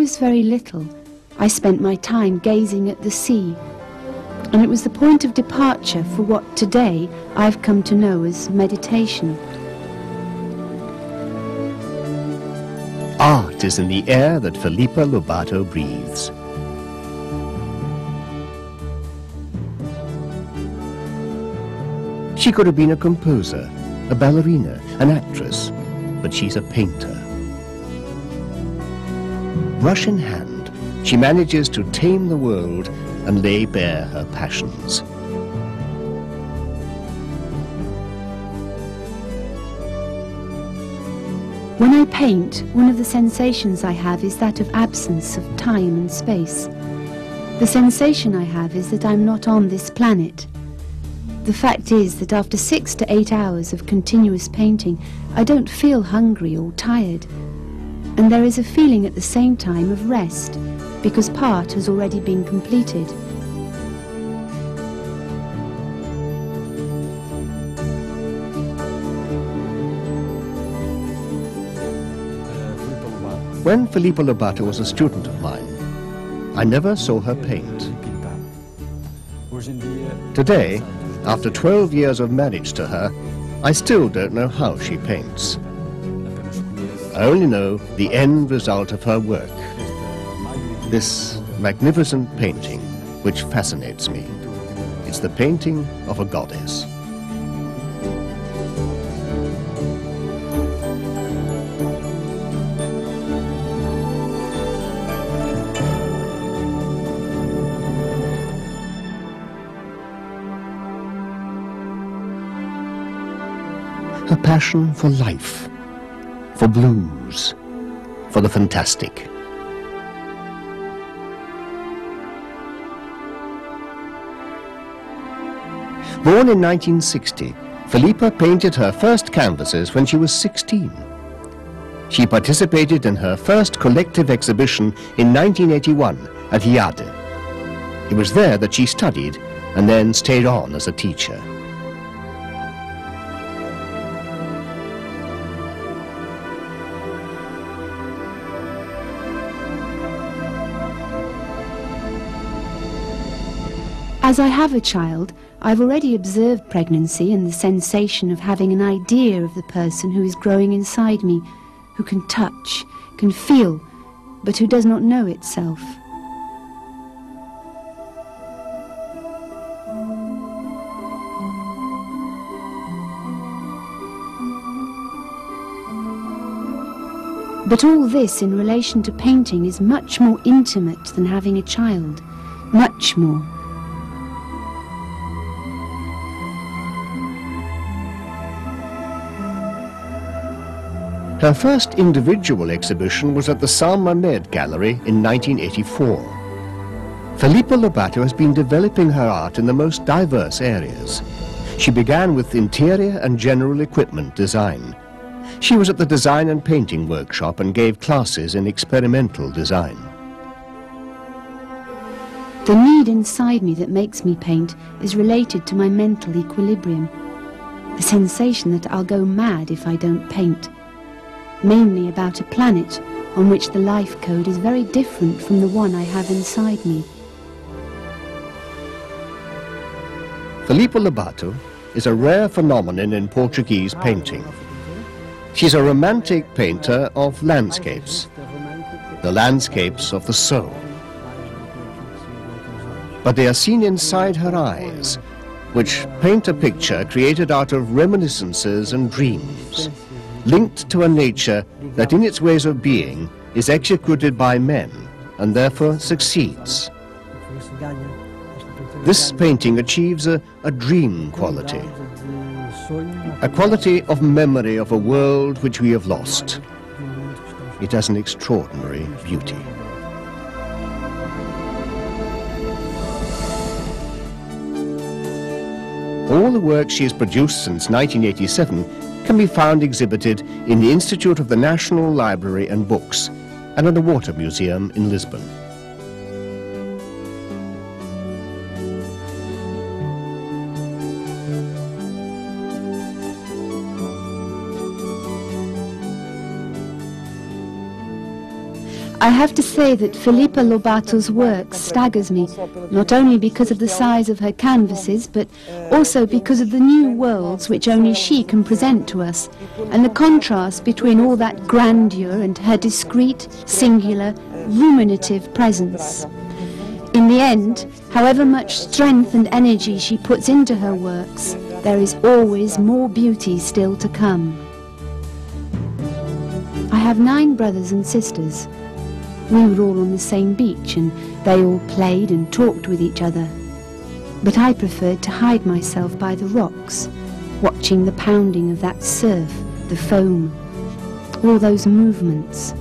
was very little, I spent my time gazing at the sea, and it was the point of departure for what today I've come to know as meditation. Art is in the air that Felippa Lobato breathes. She could have been a composer, a ballerina, an actress, but she's a painter. Brush in hand, she manages to tame the world and lay bare her passions. When I paint, one of the sensations I have is that of absence of time and space. The sensation I have is that I'm not on this planet. The fact is that after 6 to 8 hours of continuous painting, I don't feel hungry or tired. And there is a feeling at the same time of rest, because part has already been completed. When Felippa Lobato was a student of mine, I never saw her paint. Today, after 12 years of marriage to her, I still don't know how she paints. I only know the end result of her work. This magnificent painting, which fascinates me. It's the painting of a goddess. Her passion for life, for blues, for the fantastic. Born in 1960, Felippa painted her first canvases when she was 16. She participated in her first collective exhibition in 1981 at Jade. It was there that she studied and then stayed on as a teacher. As I have a child, I've already observed pregnancy and the sensation of having an idea of the person who is growing inside me, who can touch, can feel, but who does not know itself. But all this in relation to painting is much more intimate than having a child, much more. Her first individual exhibition was at the Saint Mendes Gallery in 1984. Felippa Lobato has been developing her art in the most diverse areas. She began with interior and general equipment design. She was at the design and painting workshop and gave classes in experimental design. The need inside me that makes me paint is related to my mental equilibrium. The sensation that I'll go mad if I don't paint. Mainly about a planet on which the life code is very different from the one I have inside me. Felippa Lobato is a rare phenomenon in Portuguese painting. She's a romantic painter of landscapes, the landscapes of the soul. But they are seen inside her eyes, which paint a picture created out of reminiscences and dreams, linked to a nature that in its ways of being is executed by men and therefore succeeds. This painting achieves a dream quality, a quality of memory of a world which we have lost. It has an extraordinary beauty. All the work she has produced since 1987 can be found exhibited in the Institute of the National Library and Books and in the Water Museum in Lisbon. I have to say that Felippa Lobato's work staggers me, not only because of the size of her canvases, but also because of the new worlds which only she can present to us, and the contrast between all that grandeur and her discreet, singular, ruminative presence. In the end, however much strength and energy she puts into her works, there is always more beauty still to come. I have 9 brothers and sisters. We were all on the same beach and they all played and talked with each other. But I preferred to hide myself by the rocks, watching the pounding of that surf, the foam, all those movements.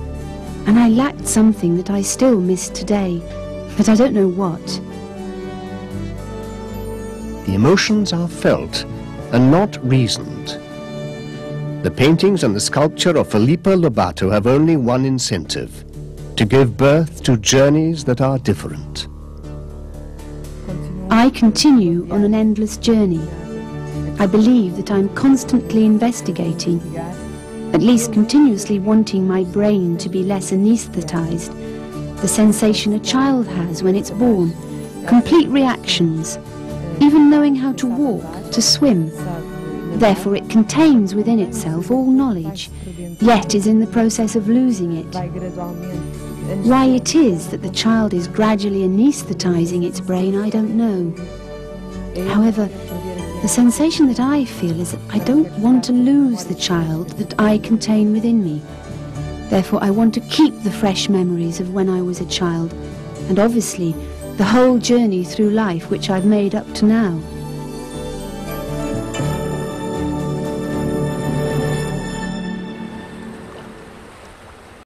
And I lacked something that I still miss today, but I don't know what. The emotions are felt and not reasoned. The paintings and the sculpture of Felippa Lobato have only one incentive: to give birth to journeys that are different. I continue on an endless journey. I believe that I'm constantly investigating, at least continuously wanting my brain to be less anesthetized, the sensation a child has when it's born, complete reactions, even knowing how to walk, to swim. Therefore it contains within itself all knowledge, yet is in the process of losing it. Why it is that the child is gradually anesthetizing its brain, I don't know. However, the sensation that I feel is that I don't want to lose the child that I contain within me. Therefore I want to keep the fresh memories of when I was a child, and obviously the whole journey through life which I've made up to now.